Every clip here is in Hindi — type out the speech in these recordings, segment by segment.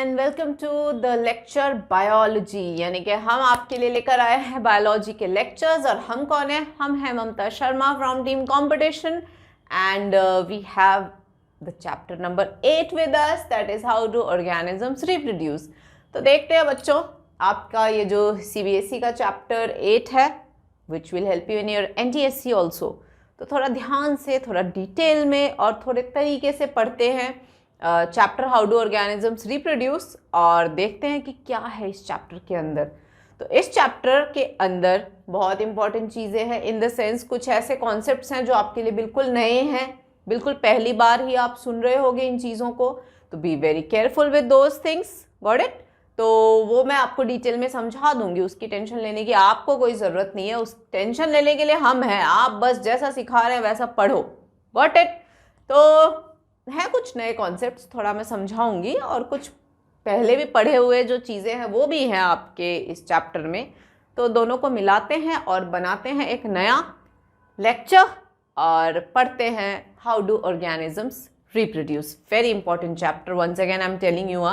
And welcome to the lecture biology. यानी कि हम आपके लिए लेकर आए हैं बायोलॉजी के लेक्चर्स। और हम कौन है? हम हैं Mamta Sharma from team competition and we have the chapter number 8 with us, that is how do organisms reproduce. तो देखते हैं बच्चों, आपका ये जो CBSE का चैप्टर 8 है which will help you in your NTSC also. तो थोड़ा ध्यान से, थोड़ा डिटेल में और थोड़े तरीके से पढ़ते हैं chapter how do organisms reproduce और देखते हैं कि क्या है इस चैप्टर के अंदर। तो इस चैप्टर के अंदर बहुत इंपॉर्टेंट चीज़ें हैं, इन द सेंस कुछ ऐसे कॉन्सेप्ट्स हैं जो आपके लिए बिल्कुल नए हैं, बिल्कुल पहली बार ही आप सुन रहे होंगे इन चीज़ों को। तो be very careful with those things, got it. तो वो मैं आपको डिटेल में समझा दूंगी, उसकी टेंशन लेने की आपको कोई ज़रूरत नहीं है। उस टेंशन लेने के लिए हम हैं, आप बस जैसा सिखा रहे हैं वैसा पढ़ो, गॉट इट। तो है कुछ नए कॉन्सेप्ट्स, थोड़ा मैं समझाऊंगी, और कुछ पहले भी पढ़े हुए जो चीज़ें हैं वो भी हैं आपके इस चैप्टर में। तो दोनों को मिलाते हैं और बनाते हैं एक नया लेक्चर और पढ़ते हैं how do organisms reproduce. Very important chapter, once again I am telling you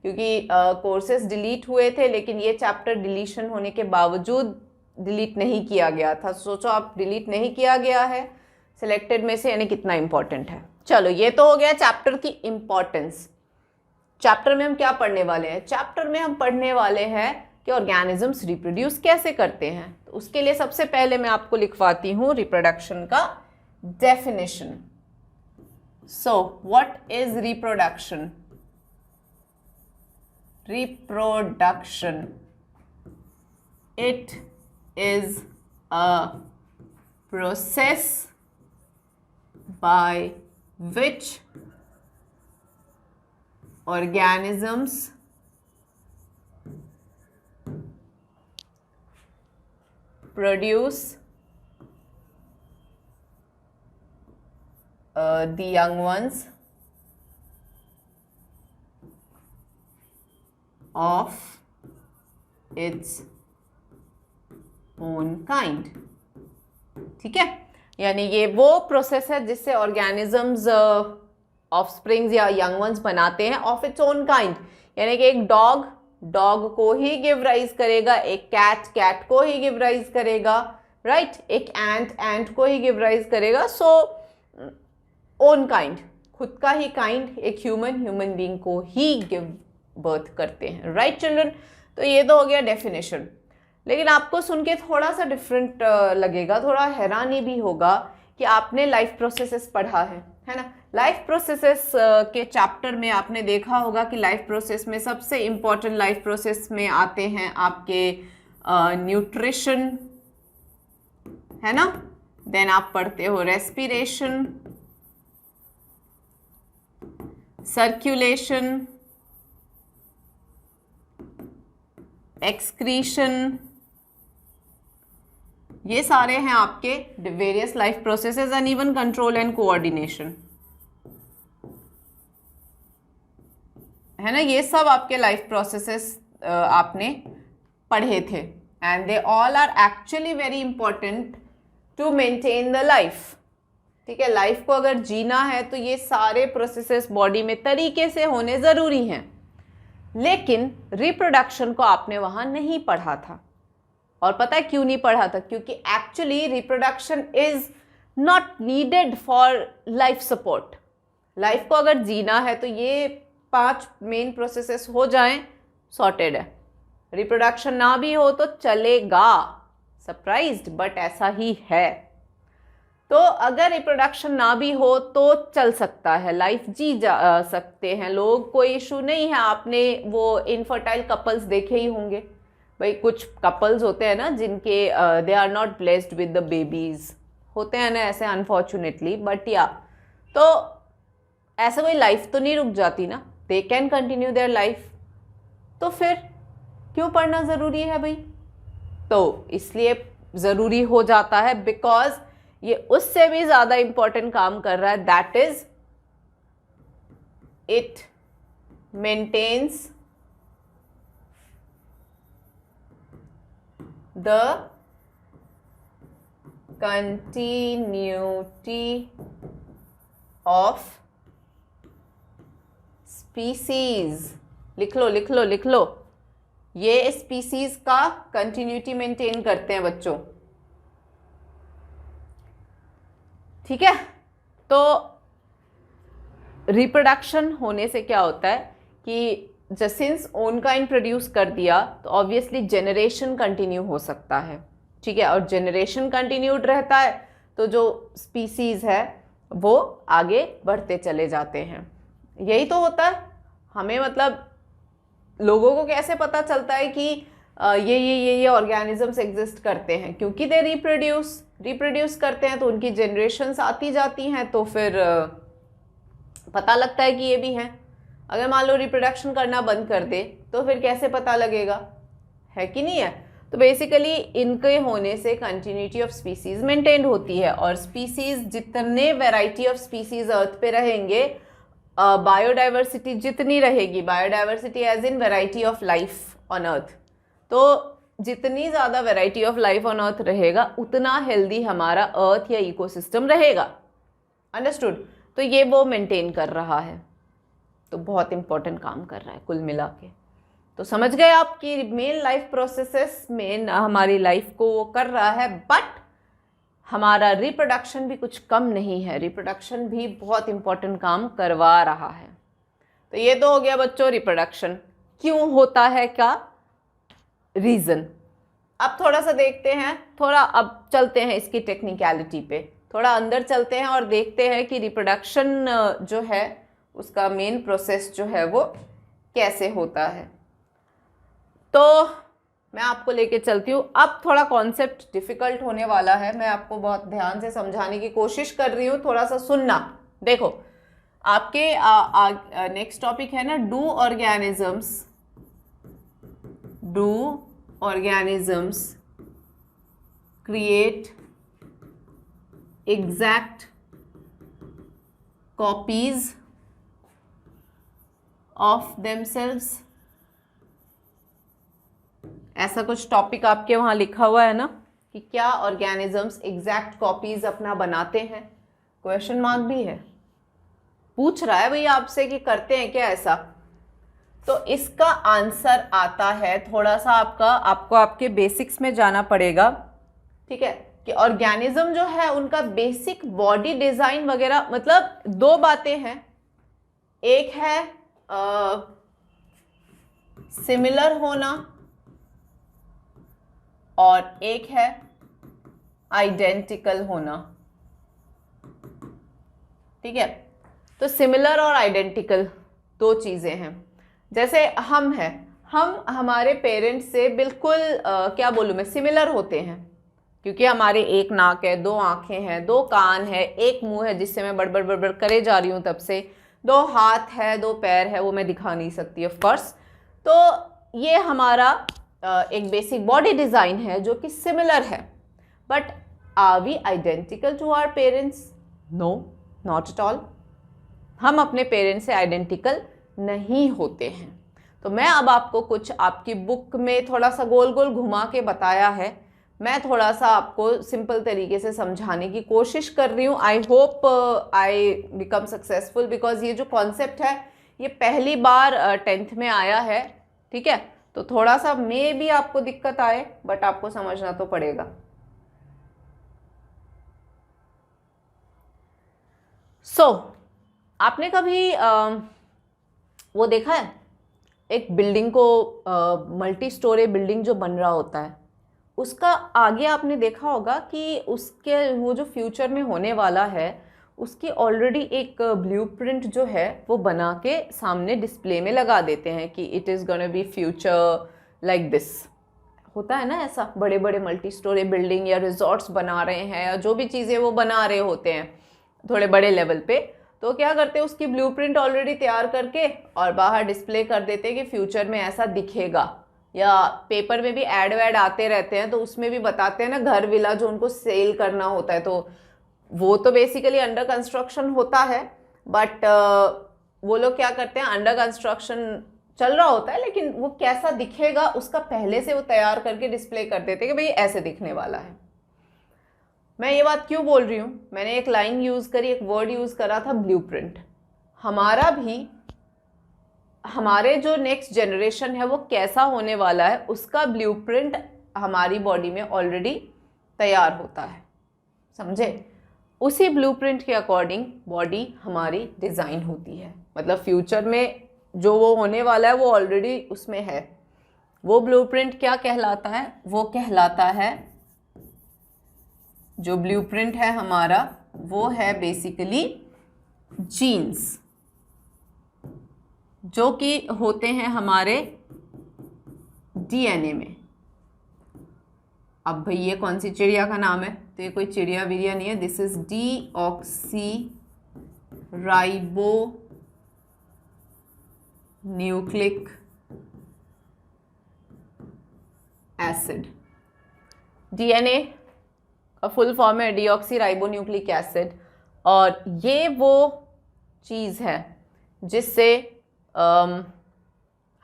क्योंकि कोर्सेज डिलीट हुए थे, लेकिन ये चैप्टर डिलीशन होने के बावजूद डिलीट नहीं किया गया था। सोचो आप, डिलीट नहीं किया गया है सिलेक्टेड में से, यानी कितना इंपॉर्टेंट है। चलो, ये तो हो गया चैप्टर की इंपॉर्टेंस। चैप्टर में हम क्या पढ़ने वाले हैं? चैप्टर में हम पढ़ने वाले हैं कि ऑर्गेनिजम्स रिप्रोड्यूस कैसे करते हैं। तो उसके लिए सबसे पहले मैं आपको लिखवाती हूँ रिप्रोडक्शन का definition. So what is reproduction? Reproduction, it is a process by which organisms produce the young ones of its own kind। ठीक है, यानी ये वो प्रोसेस है जिससे ऑर्गेनिजम्स ऑफस्प्रिंग्स या यंग वंस बनाते हैं ऑफ इट्स ओन काइंड। यानी कि एक डॉग को ही गिव राइज करेगा, एक कैट को ही गिव राइज करेगा, राइट, एक एंट को ही गिव राइज करेगा। सो ओन काइंड, खुद का ही काइंड, एक ह्यूमन बीइंग को ही गिव बर्थ करते हैं, राइट चिल्ड्रन। तो ये तो हो गया डेफिनेशन। लेकिन आपको सुन के थोड़ा सा डिफरेंट लगेगा, थोड़ा हैरानी भी होगा कि आपने लाइफ प्रोसेसेस पढ़ा है ना। लाइफ प्रोसेसेस के चैप्टर में आपने देखा होगा कि लाइफ प्रोसेस में सबसे इम्पॉर्टेंट लाइफ प्रोसेस में आते हैं आपके न्यूट्रिशन, है ना। देन आप पढ़ते हो रेस्पिरेशन, सर्कुलेशन, एक्सक्रीशन, ये सारे हैं आपके various life processes and even control and coordination, है ना। ये सब आपके लाइफ प्रोसेसेस आपने पढ़े थे and they all are actually very important to maintain the life. ठीक है, लाइफ को अगर जीना है तो ये सारे प्रोसेसेस बॉडी में तरीके से होने ज़रूरी हैं। लेकिन रिप्रोडक्शन को आपने वहाँ नहीं पढ़ा था, और पता है क्यों नहीं पढ़ा था? क्योंकि actually reproduction is not needed for life support. Life को अगर जीना है तो ये 5 मेन प्रोसेसेस हो जाएं, सॉर्टेड है। रिप्रोडक्शन ना भी हो तो चलेगा, सरप्राइज्ड, बट ऐसा ही है। तो अगर रिप्रोडक्शन ना भी हो तो चल सकता है, लाइफ जी जा सकते हैं लोग, कोई इशू नहीं है। आपने वो इनफर्टाइल कपल्स देखे ही होंगे भाई, कुछ कपल्स होते हैं ना जिनके they are not blessed with the babies, होते हैं ना ऐसे अनफॉर्चुनेटली, बट या तो ऐसे कोई लाइफ तो नहीं रुक जाती ना, they can continue their life. तो फिर क्यों पढ़ना ज़रूरी है भाई? तो इसलिए ज़रूरी हो जाता है बिकॉज ये उससे भी ज़्यादा इंपॉर्टेंट काम कर रहा है, that is it maintains the continuity of species। लिख लो लिख लो लिख लो। ये स्पीसीज का कंटिन्यूटी मेंटेन करते हैं बच्चों, ठीक है। तो रिप्रोडक्शन होने से क्या होता है कि सिंस ओन काइंड प्रोड्यूस कर दिया तो ऑब्वियसली जेनरेशन कंटिन्यू हो सकता है, ठीक है। और जेनरेशन कंटिन्यूड रहता है तो जो स्पीसीज है वो आगे बढ़ते चले जाते हैं। यही तो होता है। हमें मतलब लोगों को कैसे पता चलता है कि ये ऑर्गेनिजम्स एग्जिस्ट करते हैं, क्योंकि दे रिप्रोड्यूस करते हैं तो उनकी जनरेशन्स आती जाती हैं, तो फिर पता लगता है कि ये भी हैं। अगर मान लो रिप्रोडक्शन करना बंद कर दे तो फिर कैसे पता लगेगा, है कि नहीं है। तो बेसिकली इनके होने से कंटिन्यूटी ऑफ स्पीसीज मेंटेन होती है, और स्पीसीज जितने वैरायटी ऑफ स्पीसीज अर्थ पे रहेंगे, बायोडाइवर्सिटी जितनी रहेगी, biodiversity as in variety of life on earth, तो जितनी ज़्यादा variety of life on earth रहेगा उतना हेल्दी हमारा अर्थ या इकोसिस्टम रहेगा। अंडरस्टूड। तो ये वो मेंटेन कर रहा है, तो बहुत इंपॉर्टेंट काम कर रहा है कुल मिला के। तो समझ गए आपकी मेन लाइफ प्रोसेसेस में हमारी लाइफ को वो कर रहा है, बट हमारा रिप्रोडक्शन भी कुछ कम नहीं है, रिप्रोडक्शन भी बहुत इंपॉर्टेंट काम करवा रहा है। तो ये तो हो गया बच्चों रिप्रोडक्शन क्यों होता है, क्या रीज़न। अब थोड़ा सा देखते हैं, थोड़ा अब चलते हैं इसकी टेक्निकलिटी पे, थोड़ा अंदर चलते हैं और देखते हैं कि रिप्रोडक्शन जो है उसका मेन प्रोसेस जो है वो कैसे होता है। तो मैं आपको लेके चलती हूँ। अब थोड़ा कॉन्सेप्ट डिफ़िकल्ट होने वाला है, मैं आपको बहुत ध्यान से समझाने की कोशिश कर रही हूँ, थोड़ा सा सुनना। देखो आपके नेक्स्ट टॉपिक है ना, do organisms create exact copies of themselves. ऐसा कुछ टॉपिक आपके वहाँ लिखा हुआ है ना कि क्या ऑर्गेनिजम्स एग्जैक्ट कॉपीज अपना बनाते हैं, क्वेश्चन मार्क भी है, पूछ रहा है भैया आपसे कि करते हैं क्या ऐसा। तो इसका आंसर आता है, थोड़ा सा आपको आपके बेसिक्स में जाना पड़ेगा, ठीक है, कि ऑर्गेनिज्म जो है उनका बेसिक बॉडी डिजाइन वगैरह, मतलब दो बातें हैं, एक है सिमिलर होना और एक है आइडेंटिकल होना, ठीक है। तो सिमिलर और आइडेंटिकल दो चीजें हैं। जैसे हम हमारे पेरेंट्स से बिल्कुल क्या बोलूं मैं, सिमिलर होते हैं, क्योंकि हमारे एक नाक है, दो आंखें हैं, दो कान है, एक मुंह है जिससे मैं बड़बड़ बड़बड़ करे जा रही हूं तब से, दो हाथ है, दो पैर है, वो मैं दिखा नहीं सकती ऑफ कोर्स। तो ये हमारा एक बेसिक बॉडी डिज़ाइन है जो कि सिमिलर है, but are we identical to our parents? No, not at all. हम अपने पेरेंट्स से आइडेंटिकल नहीं होते हैं। तो मैं अब आपको कुछ आपकी बुक में थोड़ा सा गोल गोल घुमा के बताया है, मैं थोड़ा सा आपको सिंपल तरीके से समझाने की कोशिश कर रही हूँ। I hope I become successful, because ये जो कॉन्सेप्ट है ये पहली बार 10th में आया है, ठीक है। तो थोड़ा सा मे भी आपको दिक्कत आए, बट आपको समझना तो पड़ेगा। आपने कभी वो देखा है एक बिल्डिंग को, मल्टी स्टोरी बिल्डिंग जो बन रहा होता है, उसका आगे आपने देखा होगा कि उसके वो जो फ्यूचर में होने वाला है उसकी ऑलरेडी एक ब्लूप्रिंट जो है वो बना के सामने डिस्प्ले में लगा देते हैं कि it is gonna be future like this. होता है ना ऐसा, बड़े बड़े मल्टी स्टोरी बिल्डिंग या रिजॉर्ट्स बना रहे हैं या जो भी चीज़ें वो बना रहे होते हैं थोड़े बड़े लेवल पे, तो क्या करते हैं उसकी ब्लूप्रिंट ऑलरेडी तैयार करके और बाहर डिस्प्ले कर देते हैं कि फ्यूचर में ऐसा दिखेगा। या पेपर में भी ऐड वैड आते रहते हैं तो उसमें भी बताते हैं ना, घर विला जो उनको सेल करना होता है, तो वो तो बेसिकली अंडर कंस्ट्रक्शन होता है, बट वो लोग क्या करते हैं, अंडर कंस्ट्रक्शन चल रहा होता है लेकिन वो कैसा दिखेगा उसका पहले से वो तैयार करके डिस्प्ले कर देते हैं कि भाई ऐसे दिखने वाला है। मैं ये बात क्यों बोल रही हूँ, मैंने एक लाइन यूज़ करी, एक वर्ड यूज़ करा था ब्लूप्रिंट। हमारा भी हमारे जो नेक्स्ट जनरेशन है वो कैसा होने वाला है उसका ब्लूप्रिंट हमारी बॉडी में ऑलरेडी तैयार होता है, समझे। उसी ब्लूप्रिंट के अकॉर्डिंग बॉडी हमारी डिज़ाइन होती है, मतलब फ्यूचर में जो वो होने वाला है वो ऑलरेडी उसमें है। वो ब्लूप्रिंट क्या कहलाता है? वो कहलाता है, जो ब्लूप्रिंट है हमारा वो है बेसिकली जीन्स, जो कि होते हैं हमारे डीएनए में। अब भाई ये कौन सी चिड़िया का नाम है? तो ये कोई चिड़िया विड़िया नहीं है, this is deoxy ribo nucleic acid. DNA का फुल फॉर्म है डीऑक्सी राइबो न्यूक्लिक एसिड, और ये वो चीज़ है जिससे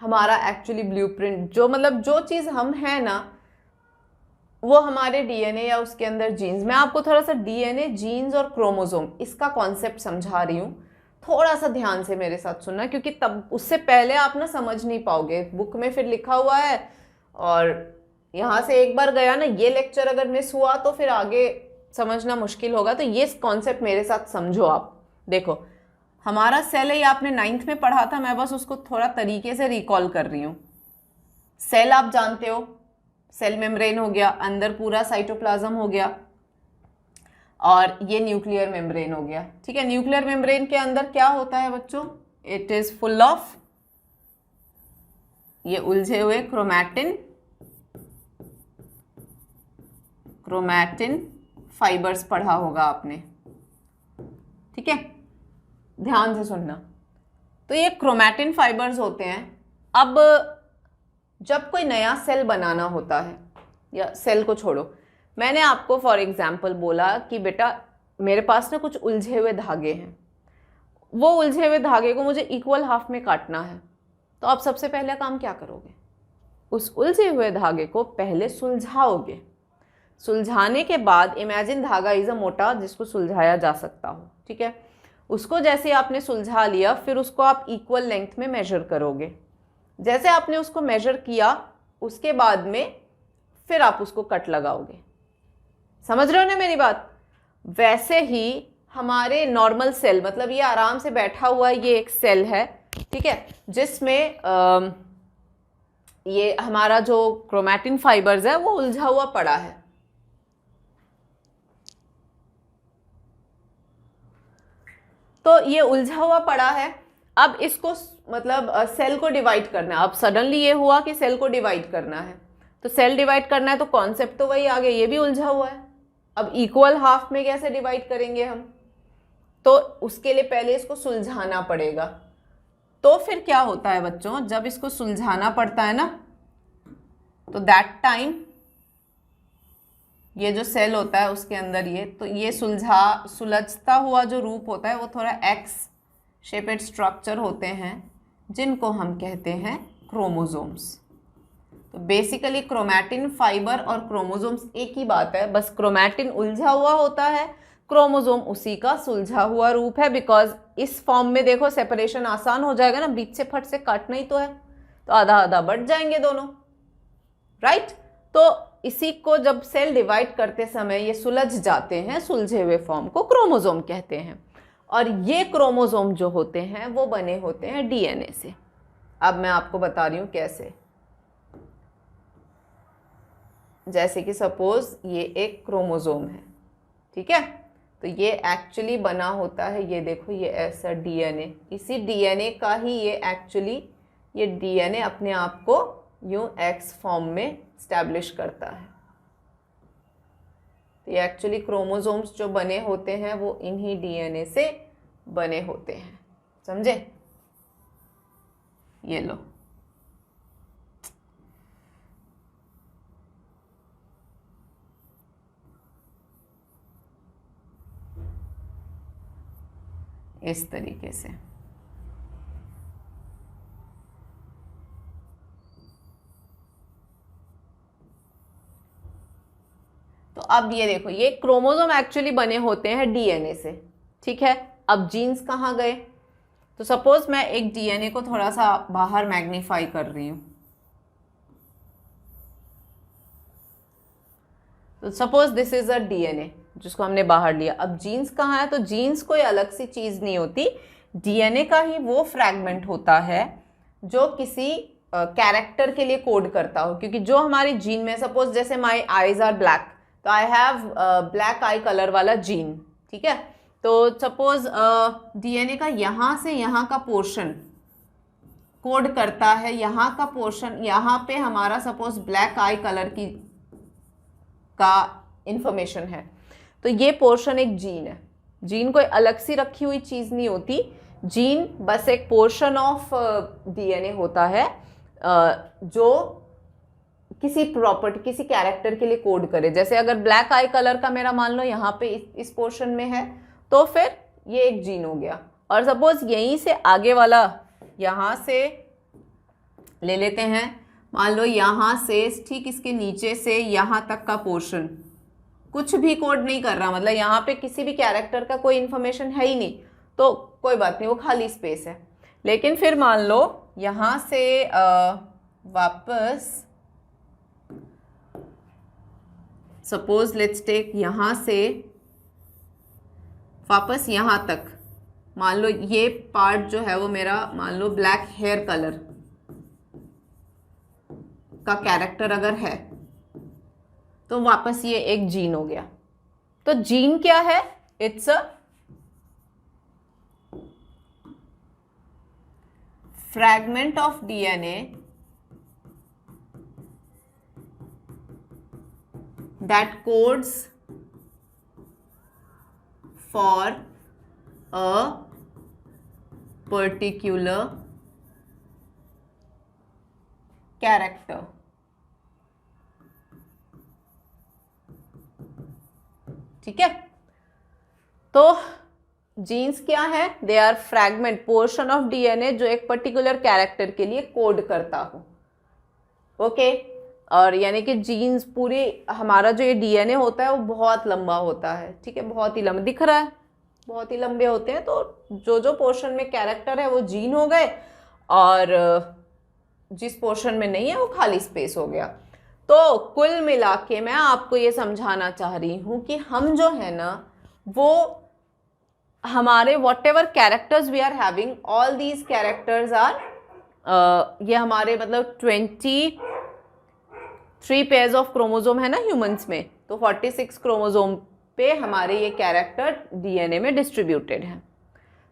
हमारा एक्चुअली ब्लूप्रिंट, जो मतलब जो चीज़ हम हैं ना वो हमारे डीएनए या उसके अंदर जीन्स। मैं आपको थोड़ा सा डीएनए, जीन्स और क्रोमोसोम इसका कॉन्सेप्ट समझा रही हूँ, थोड़ा सा ध्यान से मेरे साथ सुनना, क्योंकि तब उससे पहले आप ना समझ नहीं पाओगे। बुक में फिर लिखा हुआ है और यहाँ से एक बार गया ना ये लेक्चर अगर मिस हुआ तो फिर आगे समझना मुश्किल होगा। तो ये कॉन्सेप्ट मेरे साथ समझो आप। देखो हमारा सेल है, ये आपने 9th में पढ़ा था, मैं बस उसको थोड़ा तरीके से रिकॉल कर रही हूँ। सेल आप जानते हो, सेल मेम्ब्रेन हो गया, अंदर पूरा साइटोप्लाज्म हो गया, और ये न्यूक्लियर मेम्ब्रेन हो गया। ठीक है, न्यूक्लियर मेम्ब्रेन के अंदर क्या होता है बच्चों? इट इज फुल ऑफ ये उलझे हुए क्रोमैटिन फाइबर्स पढ़ा होगा आपने, ठीक है, ध्यान से सुनना। तो ये क्रोमैटिन फाइबर्स होते हैं। अब जब कोई नया सेल बनाना होता है, या सेल को छोड़ो, मैंने आपको फॉर एग्जांपल बोला कि बेटा मेरे पास ना कुछ उलझे हुए धागे हैं, वो उलझे हुए धागे को मुझे इक्वल हाफ में काटना है, तो आप सबसे पहले काम क्या करोगे? उस उलझे हुए धागे को पहले सुलझाओगे। सुलझाने के बाद, इमेजिन धागा इज अ मोटा जिसको सुलझाया जा सकता हो, ठीक है, उसको जैसे आपने सुलझा लिया फिर उसको आप इक्वल लेंथ में मेजर करोगे। जैसे आपने उसको मेजर किया उसके बाद में फिर आप उसको कट लगाओगे। समझ रहे हो ना मेरी बात? वैसे ही हमारे नॉर्मल सेल, मतलब ये आराम से बैठा हुआ ये एक सेल है, ठीक है, जिसमें ये हमारा जो क्रोमैटिन फाइबर्स है वो उलझा हुआ पड़ा है। तो ये उलझा हुआ पड़ा है। अब इसको मतलब सेल को डिवाइड करना है। अब सडनली ये हुआ कि सेल को डिवाइड करना है, तो सेल डिवाइड करना है तो कॉन्सेप्ट तो वही आ गया, ये भी उलझा हुआ है। अब इक्वल हाफ में कैसे डिवाइड करेंगे हम? तो उसके लिए पहले इसको सुलझाना पड़ेगा। तो फिर क्या होता है बच्चों, जब इसको सुलझाना पड़ता है ना, तो दैट टाइम ये जो सेल होता है उसके अंदर ये सुलझता हुआ जो रूप होता है वो थोड़ा एक्स शेपेड स्ट्रक्चर होते हैं, जिनको हम कहते हैं क्रोमोसोम्स। तो बेसिकली क्रोमैटिन फाइबर और क्रोमोसोम्स एक ही बात है, बस क्रोमैटिन उलझा हुआ होता है, क्रोमोसोम उसी का सुलझा हुआ रूप है। बिकॉज इस फॉर्म में देखो सेपरेशन आसान हो जाएगा ना, बीच से फट से काटना ही तो है, तो आधा आधा बढ़ जाएंगे दोनों, राइट। तो इसी को जब सेल डिवाइड करते समय ये सुलझ जाते हैं, सुलझे हुए फॉर्म को क्रोमोसोम कहते हैं। और ये क्रोमोसोम जो होते हैं वो बने होते हैं डीएनए से। अब मैं आपको बता रही हूँ कैसे। जैसे कि सपोज ये एक क्रोमोसोम है, ठीक है, तो ये एक्चुअली बना होता है, ये देखो ये ऐसा डीएनए, इसी डीएनए का ही ये डीएनए अपने आप को यूं एक्स फॉर्म में स्टैब्लिश करता है। तो ये एक्चुअली क्रोमोसोम्स जो बने होते हैं वो इन्हीं डीएनए से बने होते हैं, समझे? ये लो, इस तरीके से। तो अब ये देखो, ये क्रोमोसोम एक्चुअली बने होते हैं डीएनए से, ठीक है। अब जीन्स कहाँ गए? तो सपोज मैं एक डीएनए को थोड़ा सा बाहर मैग्नीफाई कर रही हूँ, तो suppose this is a DNA जिसको हमने बाहर लिया। अब जीन्स कहाँ है? तो जीन्स कोई अलग सी चीज़ नहीं होती, डीएनए का ही वो फ्रैगमेंट होता है जो किसी कैरेक्टर के लिए कोड करता हो। क्योंकि जो हमारी जीन में, सपोज जैसे माई आईज आर ब्लैक, तो I have black I colour वाला जीन, ठीक है। तो सपोज डीएनए का यहाँ से यहाँ का पोर्शन कोड करता है, यहाँ का पोर्शन, यहाँ पे हमारा सपोज ब्लैक आई कलर की का इंफॉर्मेशन है, तो ये पोर्शन एक जीन है। जीन कोई अलग सी रखी हुई चीज़ नहीं होती, जीन बस एक पोर्शन ऑफ डीएनए होता है जो किसी प्रॉपर्टी, किसी कैरेक्टर के लिए कोड करे। जैसे अगर ब्लैक आई कलर का मेरा मान लो यहाँ पे इस पोर्शन में है, तो फिर ये एक जीन हो गया। और सपोज यहीं से आगे वाला, यहाँ से ले लेते हैं, मान लो यहाँ से ठीक इसके नीचे से यहाँ तक का पोर्शन कुछ भी कोड नहीं कर रहा, मतलब यहाँ पे किसी भी कैरेक्टर का कोई इन्फॉर्मेशन है ही नहीं, तो कोई बात नहीं, वो खाली स्पेस है। लेकिन फिर मान लो यहाँ से वापस, सपोज लेट्स टेक यहाँ से वापस यहाँ तक, मान लो ये पार्ट जो है वो मेरा मान लो ब्लैक हेयर कलर का कैरेक्टर अगर है, तो वापस ये एक जीन हो गया। तो जीन क्या है? It's a fragment of DNA that codes for a particular character. ठीक है, तो जीन्स क्या है? They are fragment, portion of DNA जो एक पर्टिकुलर कैरेक्टर के लिए कोड करता हो। ओके, और यानी कि जीन्स पूरी, हमारा जो ये डीएनए होता है वो बहुत लंबा होता है, ठीक है, बहुत ही लंबा दिख रहा है, बहुत ही लंबे होते हैं। तो जो जो पोर्शन में कैरेक्टर है वो जीन हो गए, और जिस पोर्शन में नहीं है वो खाली स्पेस हो गया। तो कुल मिला के मैं आपको ये समझाना चाह रही हूँ कि हम जो है ना, वो हमारे whatever characters we are having, all these characters are, ये हमारे मतलब 23 पेयर्स ऑफ क्रोमोसोम है ना ह्यूमंस में, तो 46 क्रोमोसोम पे हमारे ये कैरेक्टर डीएनए में डिस्ट्रीब्यूटेड हैं।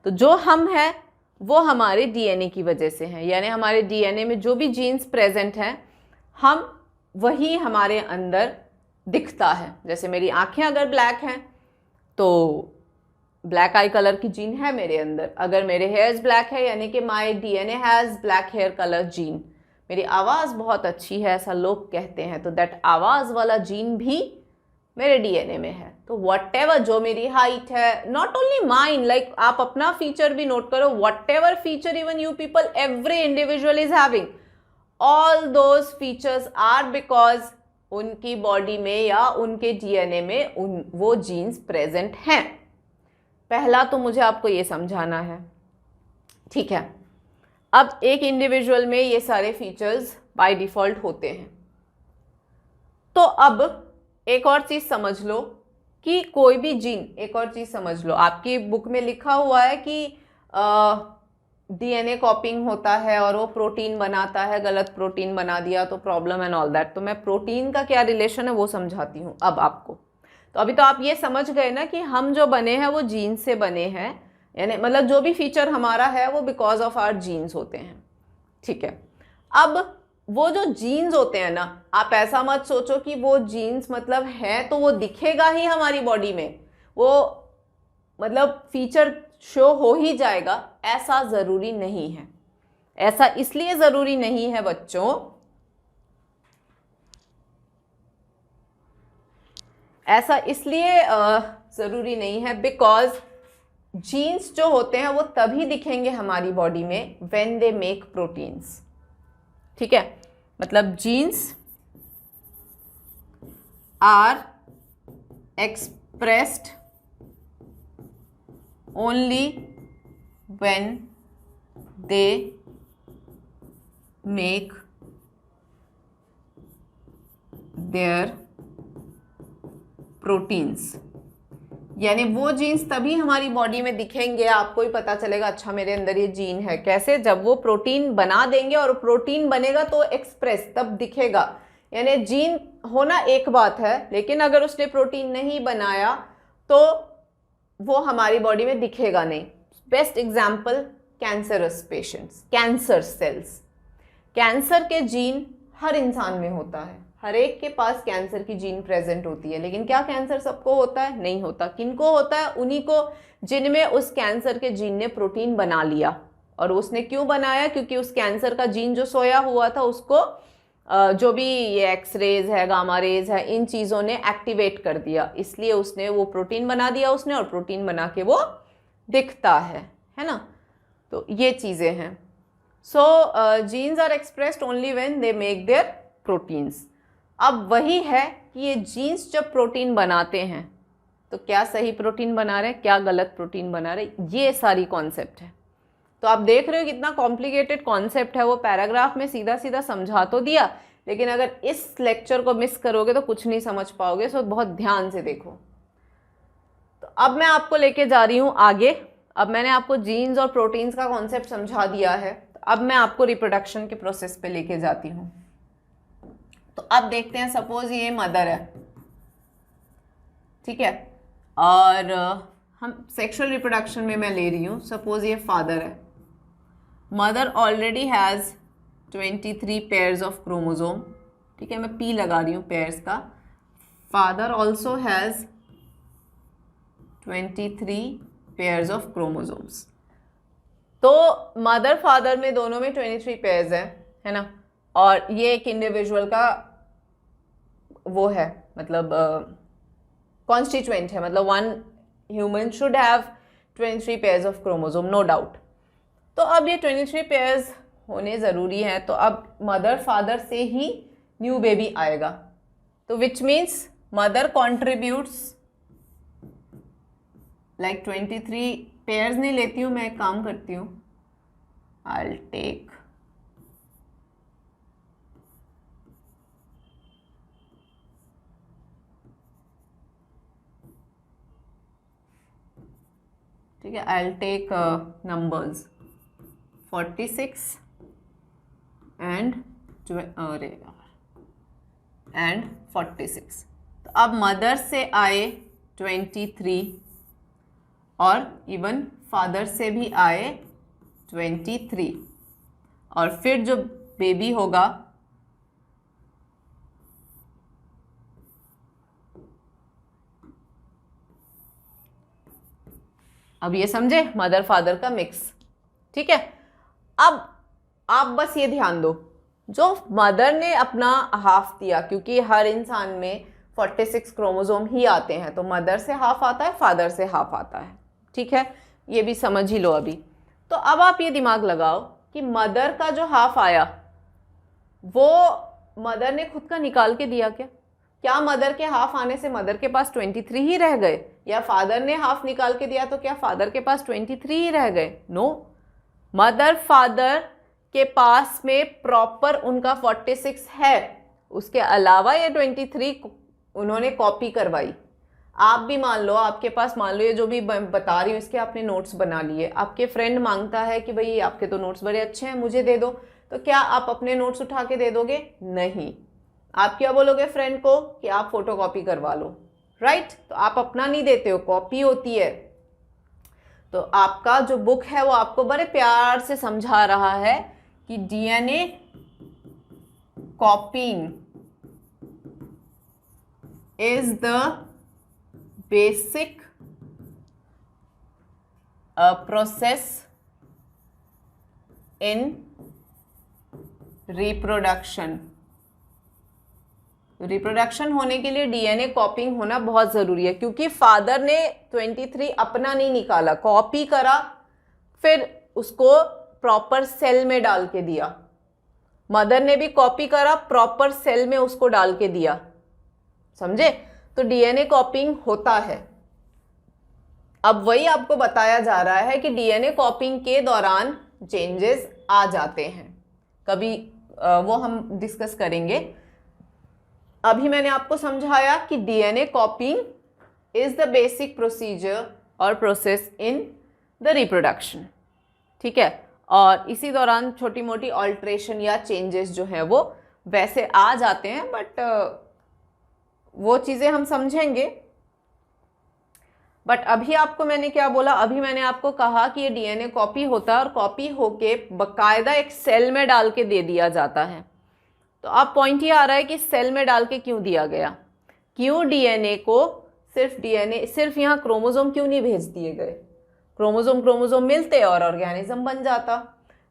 तो जो हम हैं वो हमारे डीएनए की वजह से हैं, यानी हमारे डीएनए में जो भी जीन्स प्रेजेंट हैं, हम वही हमारे अंदर दिखता है। जैसे मेरी आंखें अगर ब्लैक हैं तो ब्लैक आई कलर की जीन है मेरे अंदर। अगर मेरे हेयर्स ब्लैक है यानी कि my DNA has black hair colour gene. मेरी आवाज़ बहुत अच्छी है ऐसा लोग कहते हैं, तो दैट आवाज़ वाला जीन भी मेरे डीएनए में है। तो व्हाटएवर, जो मेरी हाइट है, नॉट ओनली माइन, लाइक आप अपना फीचर भी नोट करो, whatever feature even you people, every individual is having, all those features are because उनकी बॉडी में या उनके डीएनए में वो जीन्स प्रेजेंट हैं। पहला तो मुझे आपको ये समझाना है, ठीक है। अब एक इंडिविजुअल में ये सारे फीचर्स बाय डिफ़ॉल्ट होते हैं। तो अब एक और चीज़ समझ लो कि कोई भी जीन, एक और चीज़ समझ लो, आपकी बुक में लिखा हुआ है कि डीएनए कॉपिंग होता है और वो प्रोटीन बनाता है, गलत प्रोटीन बना दिया तो प्रॉब्लम एंड ऑल दैट। तो मैं प्रोटीन का क्या रिलेशन है वो समझाती हूँ अब आपको। तो अभी तो आप ये समझ गए ना कि हम जो बने हैं वो जीन से बने हैं, यानी मतलब जो भी फीचर हमारा है वो बिकॉज ऑफ आवर जीन्स होते हैं, ठीक है। अब वो जो जीन्स होते हैं ना, आप ऐसा मत सोचो कि वो जीन्स मतलब है तो वो दिखेगा ही हमारी बॉडी में, वो मतलब फीचर शो हो ही जाएगा, ऐसा ज़रूरी नहीं है। ऐसा इसलिए ज़रूरी नहीं है बच्चों, ऐसा इसलिए ज़रूरी नहीं है बिकॉज जीन्स जो होते हैं वो तभी दिखेंगे हमारी बॉडी में व्हेन दे मेक प्रोटीन्स, ठीक है। मतलब genes are expressed only when they make their proteins, यानी वो जीन्स तभी हमारी बॉडी में दिखेंगे, आपको ही पता चलेगा अच्छा मेरे अंदर ये जीन है। कैसे? जब वो प्रोटीन बना देंगे, और प्रोटीन बनेगा तो एक्सप्रेस तब दिखेगा। यानी जीन होना एक बात है, लेकिन अगर उसने प्रोटीन नहीं बनाया तो वो हमारी बॉडी में दिखेगा नहीं। Best example cancerous patients, cancer cells. Cancer के जीन हर इंसान में होता है, हर एक के पास कैंसर की जीन प्रेजेंट होती है, लेकिन क्या कैंसर सबको होता है? नहीं होता। किनको होता है? उन्हीं को जिनमें उस कैंसर के जीन ने प्रोटीन बना लिया। और उसने क्यों बनाया? क्योंकि उस कैंसर का जीन जो सोया हुआ था उसको जो भी ये एक्सरेज है, गामा रेज है, इन चीज़ों ने एक्टिवेट कर दिया, इसलिए उसने वो प्रोटीन बना दिया उसने, और प्रोटीन बना के वो दिखता है ना। तो ये चीज़ें हैं। So genes are expressed only when they make their proteins. अब वही है कि ये जीन्स जब प्रोटीन बनाते हैं तो क्या सही प्रोटीन बना रहे हैं, क्या गलत प्रोटीन बना रहे, ये सारी कॉन्सेप्ट है। तो आप देख रहे हो कितना कॉम्प्लिकेटेड कॉन्सेप्ट है। वो पैराग्राफ में सीधा सीधा समझा तो दिया, लेकिन अगर इस लेक्चर को मिस करोगे तो कुछ नहीं समझ पाओगे। सो बहुत ध्यान से देखो। तो अब मैं आपको लेके जा रही हूँ आगे। अब मैंने आपको जीन्स और प्रोटीन्स का कॉन्सेप्ट समझा दिया है, तो अब मैं आपको रिप्रोडक्शन के प्रोसेस पे लेके जाती हूँ। तो अब देखते हैं, सपोज ये मदर है, ठीक है, और हम सेक्सुअल रिप्रोडक्शन में मैं ले रही हूँ। सपोज ये फादर है। Mother already has 23 pairs of chromosome, ठीक है, मैं P लगा रही हूँ पेयर्स का। Father also has 23 pairs of chromosomes. तो मदर फादर में दोनों में 23 पेयर्स है ना। और ये एक इंडिविजुअल का वो है, मतलब कॉन्स्टिट्यूएंट है, मतलब one human should have 23 pairs of chromosome, no doubt. तो अब ये 23 पेयर्स होने ज़रूरी हैं, तो अब मदर फादर से ही न्यू बेबी आएगा। तो which means mother contributes like 23 pairs नहीं लेती हूँ मैं, एक काम करती हूँ, आई विल टेक ठीक है, I will take numbers 46 and 46। तो अब मदर से आए 23 और इवन फादर से भी आए 23, और फिर जो बेबी होगा अब ये समझे, मदर फादर का मिक्स, ठीक है। अब आप बस ये ध्यान दो, जो मदर ने अपना हाफ दिया, क्योंकि हर इंसान में 46 क्रोमोसोम ही आते हैं, तो मदर से हाफ आता है, फादर से हाफ आता है, ठीक है, ये भी समझ ही लो अभी। तो अब आप ये दिमाग लगाओ कि मदर का जो हाफ आया वो मदर ने खुद का निकाल के दिया क्या मदर के हाफ आने से मदर के पास 23 ही रह गए, या फादर ने हाफ निकाल के दिया तो क्या फादर के पास 23 ही रह गए? नो, मदर फादर के पास में प्रॉपर उनका 46 है, उसके अलावा ये 23 उन्होंने कॉपी करवाई। आप भी मान लो, आपके पास मान लो ये जो भी बता रही हूँ इसके आपने नोट्स बना लिए, आपके फ्रेंड मांगता है कि भाई आपके तो नोट्स बड़े अच्छे हैं मुझे दे दो, तो क्या आप अपने नोट्स उठा के दे दोगे? नहीं, आप क्या बोलोगे फ्रेंड को कि आप फोटो कॉपी करवा लो, राइट? तो आप अपना नहीं देते हो, कॉपी होती है। तो आपका जो बुक है वो आपको बड़े प्यार से समझा रहा है कि DNA copying is the basic process in reproduction. Reproduction होने के लिए डीएनए कॉपिंग होना बहुत ज़रूरी है, क्योंकि फादर ने 23 अपना नहीं निकाला, कॉपी करा, फिर उसको प्रॉपर सेल में डाल के दिया। मदर ने भी कॉपी करा, प्रॉपर सेल में उसको डाल के दिया, समझे? तो डीएनए कॉपिंग होता है। अब वही आपको बताया जा रहा है कि डीएनए कॉपिंग के दौरान चेंजेस आ जाते हैं, कभी वो हम डिस्कस करेंगे। अभी मैंने आपको समझाया कि DNA copying is the basic procedure और प्रोसेस इन द रिप्रोडक्शन, ठीक है। और इसी दौरान छोटी मोटी ऑल्ट्रेशन या चेंजेस जो है वो वैसे आ जाते हैं, बट वो चीज़ें हम समझेंगे। बट अभी आपको मैंने क्या बोला, अभी मैंने आपको कहा कि ये डीएनए कॉपी होता है और कॉपी होके बकायदा एक सेल में डाल के दे दिया जाता है। तो अब पॉइंट ये आ रहा है कि सेल में डाल के क्यों दिया गया, क्यों डीएनए को सिर्फ यहाँ क्रोमोसोम क्यों नहीं भेज दिए गए? क्रोमोसोम मिलते और ऑर्गेनिज्म बन जाता।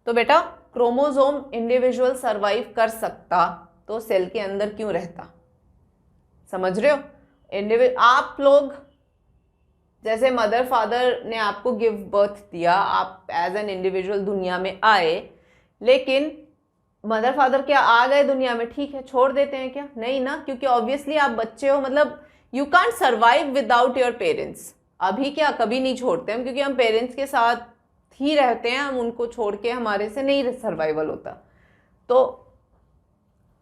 तो बेटा क्रोमोसोम इंडिविजुअल सरवाइव कर सकता तो सेल के अंदर क्यों रहता? समझ रहे हो? आप लोग जैसे मदर फादर ने आपको गिव बर्थ दिया, आप एज एन इंडिविजुअल दुनिया में आए, लेकिन मदर फादर क्या आ गए दुनिया में, ठीक है, छोड़ देते हैं क्या? नहीं ना, क्योंकि ऑब्वियसली आप बच्चे हो, मतलब you can't survive without your parents. अभी क्या, कभी नहीं छोड़ते हम, क्योंकि हम पेरेंट्स के साथ ही रहते हैं, हम उनको छोड़ के हमारे से नहीं सर्वाइवल होता। तो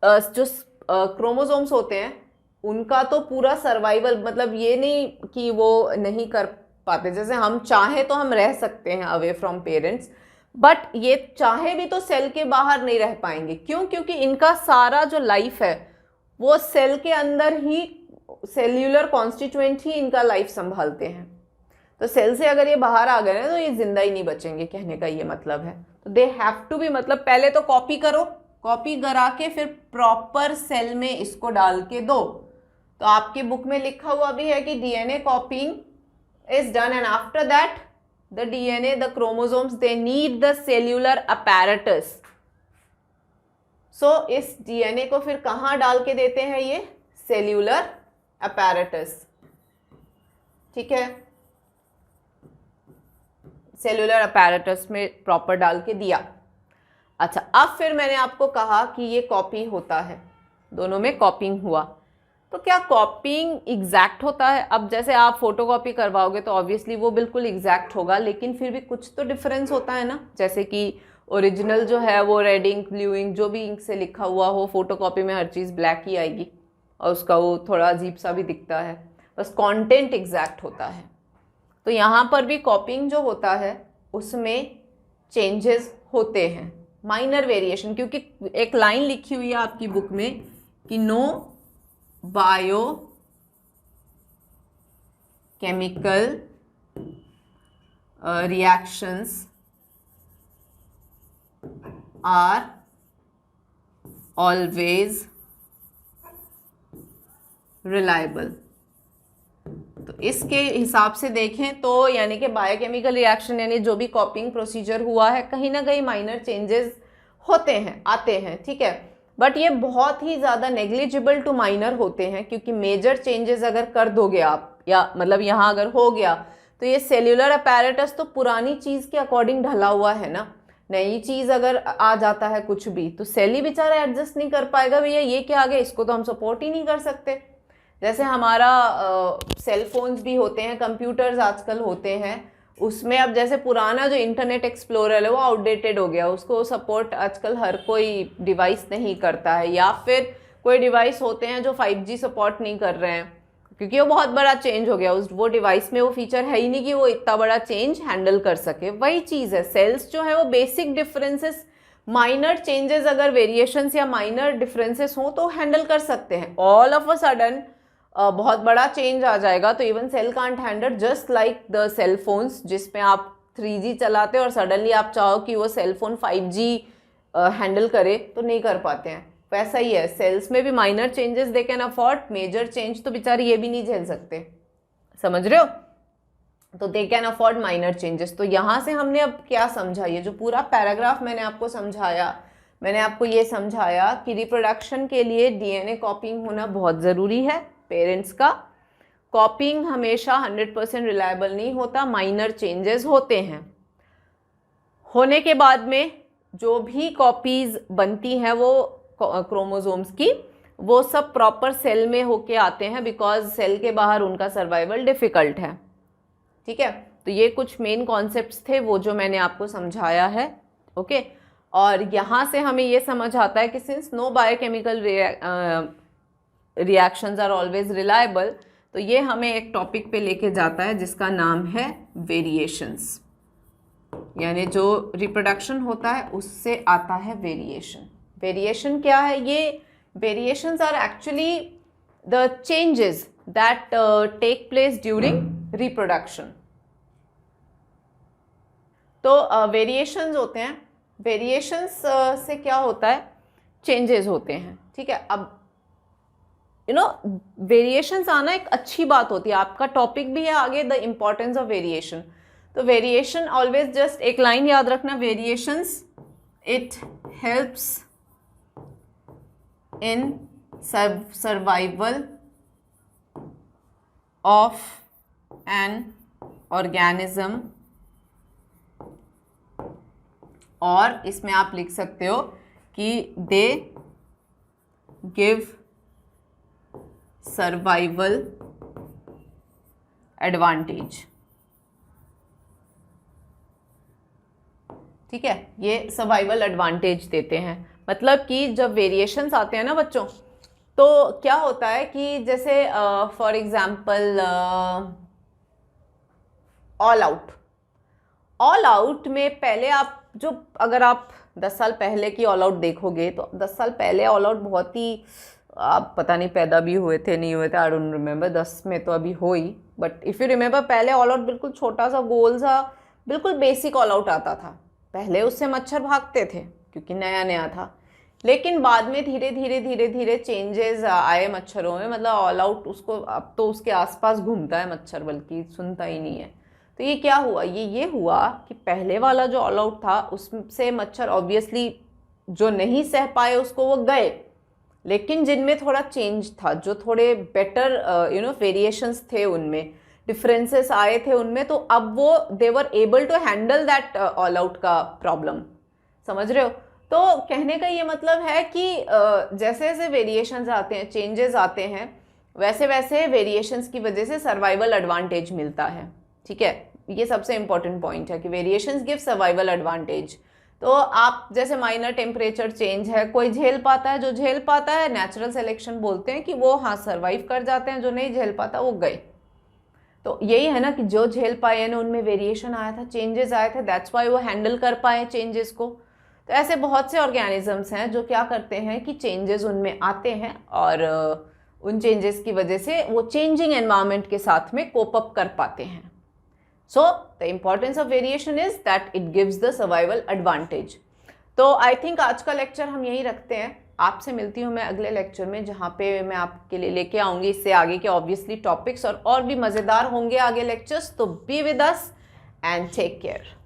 जो क्रोमोसोम्स होते हैं उनका तो पूरा सर्वाइवल, मतलब ये नहीं कि वो नहीं कर पाते, जैसे हम चाहे तो हम रह सकते हैं अवे फ्रॉम पेरेंट्स, बट ये चाहे भी तो सेल के बाहर नहीं रह पाएंगे। क्यों? क्योंकि इनका सारा जो लाइफ है वो सेल के अंदर ही, सेल्यूलर कॉन्स्टिट्यूएंट ही इनका लाइफ संभालते हैं। तो सेल से अगर ये बाहर आ गए ना तो ये जिंदा ही नहीं बचेंगे, कहने का ये मतलब है। तो दे हैव टू बी, मतलब पहले तो कॉपी करो, कॉपी करा के फिर प्रॉपर सेल में इसको डाल के दो। तो आपकी बुक में लिखा हुआ भी है कि DNA copying is done and after that the DNA, the chromosomes, they need the cellular apparatus. So इस डीएनए को फिर कहाँ डाल के देते हैं? ये सेल्यूलर अपैरेटस, ठीक है, सेल्यूलर अपैरेटस में प्रॉपर डाल के दिया। अच्छा, अब फिर मैंने आपको कहा कि ये कॉपी होता है, दोनों में कॉपिंग हुआ। तो क्या कॉपिंग एग्जैक्ट होता है? अब जैसे आप फोटो कॉपी करवाओगे तो ऑब्वियसली वो बिल्कुल एग्जैक्ट होगा, लेकिन फिर भी कुछ तो डिफरेंस होता है ना। जैसे कि ओरिजिनल जो है वो रेड इंक, ब्लू इंक, जो भी इंक से लिखा हुआ हो, फोटो कॉपी में हर चीज़ ब्लैक ही आएगी और उसका वो थोड़ा अजीब सा भी दिखता है, बस कंटेंट एग्जैक्ट होता है। तो यहाँ पर भी कॉपिंग जो होता है उसमें चेंजेस होते हैं, माइनर वेरिएशन, क्योंकि एक लाइन लिखी हुई है आपकी बुक में कि no biochemical reactions are always reliable. तो इसके हिसाब से देखें तो यानी कि बायोकेमिकल रिएक्शन यानी जो भी कॉपिंग प्रोसीजर हुआ है, कहीं ना कहीं माइनर चेंजेस होते हैं, आते हैं, ठीक है, बट ये बहुत ही ज़्यादा नेग्लिजिबल टू माइनर होते हैं। क्योंकि मेजर चेंजेस अगर कर दोगे आप, या मतलब यहाँ अगर हो गया, तो ये सेल्यूलर अपैरेटस तो पुरानी चीज़ के अकॉर्डिंग ढला हुआ है ना। नई चीज़ अगर आ जाता है कुछ भी, तो सेल ही बेचारा एडजस्ट नहीं कर पाएगा, भैया ये क्या आ गया, इसको तो हम सपोर्ट ही नहीं कर सकते। जैसे हमारा सेल फोन्स भी होते हैं, कंप्यूटर्स आजकल होते हैं, उसमें अब जैसे पुराना जो इंटरनेट एक्सप्लोरर है वो आउटडेटेड हो गया, उसको सपोर्ट आजकल हर कोई डिवाइस नहीं करता है, या फिर कोई डिवाइस होते हैं जो 5G सपोर्ट नहीं कर रहे हैं, क्योंकि वो बहुत बड़ा चेंज हो गया, उस वो डिवाइस में वो फीचर है ही नहीं कि वो इतना बड़ा चेंज हैंडल कर सके। वही चीज़ है, सेल्स जो है वो बेसिक डिफरेंसेस, माइनर चेंजेस, अगर वेरिएशंस या माइनर डिफरेंसेस हो तो हैंडल कर सकते हैं। ऑल ऑफ अ सडन बहुत बड़ा चेंज आ जाएगा तो even cell can't handle, just like the cell phones जिसमें आप 3G चलाते हो और सडनली आप चाहो कि वो सेल फोन 5G हैंडल करे तो नहीं कर पाते हैं। वैसा ही है, सेल्स में भी minor changes they can afford, major change तो बेचारे ये भी नहीं झेल सकते, समझ रहे हो? तो दे कैन अफोर्ड माइनर चेंजेस। तो यहाँ से हमने अब क्या समझा, ये जो पूरा पैराग्राफ मैंने आपको समझाया, मैंने आपको ये समझाया कि रिप्रोडक्शन के लिए डीएनए कॉपिंग होना बहुत ज़रूरी है पेरेंट्स का। कॉपिंग हमेशा 100% रिलायबल नहीं होता, माइनर चेंजेस होते हैं। होने के बाद में जो भी कॉपीज़ बनती हैं वो क्रोमोसोम्स की, वो सब प्रॉपर सेल में होके आते हैं, बिकॉज सेल के बाहर उनका सर्वाइवल डिफ़िकल्ट है, ठीक है। तो ये कुछ मेन कॉन्सेप्ट्स थे वो जो मैंने आपको समझाया है। ओके और यहाँ से हमें ये समझ आता है कि since no biochemical reactions are always reliable, तो ये हमें एक टॉपिक पे लेके जाता है जिसका नाम है वेरिएशंस, यानी जो रिप्रोडक्शन होता है उससे आता है वेरिएशन। वेरिएशन क्या है? ये variations are actually the changes that take place during reproduction. तो वेरिएशंस होते हैं, वेरिएशंस से क्या होता है? चेंजेस होते हैं, ठीक है। अब वेरिएशंस आना एक अच्छी बात होती है, आपका टॉपिक भी है आगे द इम्पोर्टेंस ऑफ वेरिएशन। तो वेरिएशन ऑलवेज जस्ट एक लाइन याद रखना, variations it helps in survival of an organism, और इसमें आप लिख सकते हो कि दे गिव सर्वाइवल एडवांटेज, ठीक है। ये सर्वाइवल एडवांटेज देते हैं, मतलब कि जब वेरिएशंस आते हैं ना बच्चों, तो क्या होता है कि जैसे फॉर एग्जांपल ऑल आउट में पहले आप जो, अगर आप 10 साल पहले की ऑल आउट देखोगे तो 10 साल पहले ऑल आउट बहुत ही, आप पता नहीं पैदा भी हुए थे नहीं हुए थे, आई डोंट रिमेंबर, 10 में तो अभी हो ही, बट इफ़ यू रिमेंबर पहले ऑल आउट बिल्कुल छोटा सा गोल सा बिल्कुल बेसिक ऑल आउट आता था। पहले उससे मच्छर भागते थे क्योंकि नया नया था, लेकिन बाद में धीरे धीरे चेंजेस आए मच्छरों में, मतलब ऑल आउट उसको अब तो उसके आसपास घूमता है मच्छर, बल्कि सुनता ही नहीं है। तो ये क्या हुआ? ये हुआ कि पहले वाला जो ऑल आउट था उससे मच्छर ऑब्वियसली जो नहीं सह पाए उसको वो गए, लेकिन जिनमें थोड़ा चेंज था, जो थोड़े बेटर वेरिएशंस थे, उनमें डिफरेंसेस आए थे उनमें, तो अब वो they were able to handle that all out का प्रॉब्लम। समझ रहे हो? तो कहने का ये मतलब है कि जैसे जैसे वेरिएशंस आते हैं, चेंजेस आते हैं, वैसे वैसे वेरिएशंस की वजह से सर्वाइवल एडवांटेज मिलता है, ठीक है। ये सबसे इंपॉर्टेंट पॉइंट है कि वेरिएशंस गिव सर्वाइवल एडवांटेज। तो आप जैसे माइनर टेम्परेचर चेंज है, कोई झेल पाता है, जो झेल पाता है नेचुरल सिलेक्शन बोलते हैं कि वो हाँ सर्वाइव कर जाते हैं, जो नहीं झेल पाता वो गए। तो यही है ना कि जो झेल पाए ना उनमें वेरिएशन आया था, चेंजेस आए थे, दैट्स वाई वो हैंडल कर पाए चेंजेस को। तो ऐसे बहुत से ऑर्गेनिजम्स हैं जो क्या करते हैं कि चेंजेस उनमें आते हैं और उन चेंजेस की वजह से वो चेंजिंग एनवायरनमेंट के साथ में कोप अप कर पाते हैं। So the importance of variation is that it gives the survival advantage. तो आई थिंक आज का लेक्चर हम यही रखते हैं। आपसे मिलती हूँ मैं अगले लेक्चर में, जहाँ पे मैं आपके लिए लेके आऊँगी इससे आगे के ऑब्वियसली टॉपिक्स और भी मज़ेदार होंगे आगे लेक्चर्स। तो be with us and take care.